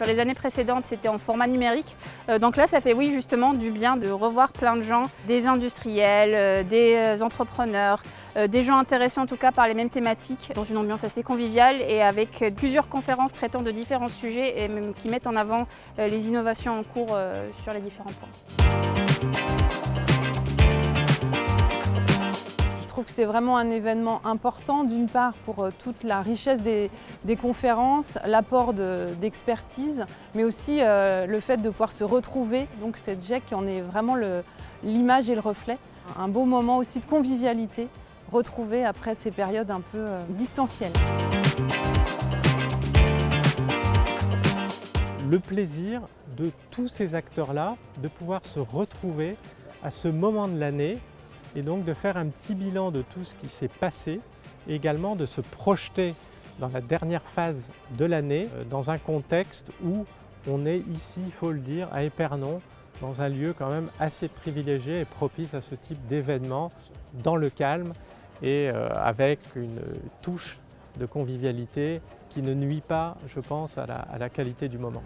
Sur les années précédentes, c'était en format numérique. Donc là, ça fait oui, justement du bien de revoir plein de gens, des industriels, des entrepreneurs, des gens intéressés en tout cas par les mêmes thématiques, dans une ambiance assez conviviale et avec plusieurs conférences traitant de différents sujets et même qui mettent en avant les innovations en cours sur les différents points. Je trouve que c'est vraiment un événement important, d'une part pour toute la richesse des conférences, l'apport d'expertise, mais aussi le fait de pouvoir se retrouver. Donc cette GEC qui en est vraiment l'image et le reflet. Un beau moment aussi de convivialité, retrouvé après ces périodes un peu distancielles. Le plaisir de tous ces acteurs-là de pouvoir se retrouver à ce moment de l'année et donc de faire un petit bilan de tout ce qui s'est passé et également de se projeter dans la dernière phase de l'année dans un contexte où on est ici, il faut le dire, à Épernon, dans un lieu quand même assez privilégié et propice à ce type d'événement, dans le calme et avec une touche de convivialité qui ne nuit pas, je pense, à la qualité du moment.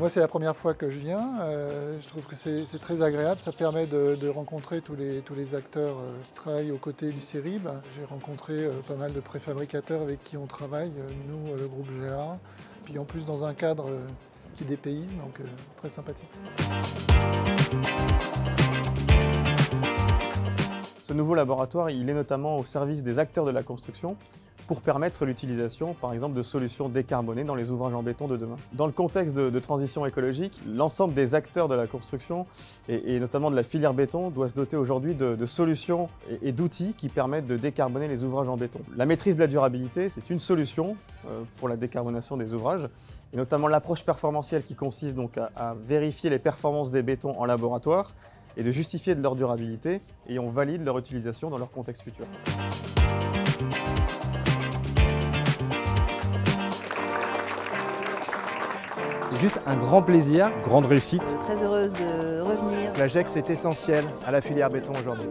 Moi, c'est la première fois que je viens. Je trouve que c'est très agréable. Ça permet de rencontrer tous les acteurs qui travaillent aux côtés du CERIB. J'ai rencontré pas mal de préfabricateurs avec qui on travaille, nous, le groupe GA. Puis en plus, dans un cadre qui dépayse, donc très sympathique. Ce nouveau laboratoire, il est notamment au service des acteurs de la construction pour permettre l'utilisation, par exemple, de solutions décarbonées dans les ouvrages en béton de demain. Dans le contexte de transition écologique, l'ensemble des acteurs de la construction et notamment de la filière béton doit se doter aujourd'hui de solutions et d'outils qui permettent de décarboner les ouvrages en béton. La maîtrise de la durabilité, c'est une solution pour la décarbonation des ouvrages, et notamment l'approche performantielle qui consiste donc à vérifier les performances des bétons en laboratoire et de justifier de leur durabilité, et on valide leur utilisation dans leur contexte futur. C'est juste un grand plaisir, grande réussite. Très heureuse de revenir. La GEC, c'est essentiel à la filière béton aujourd'hui.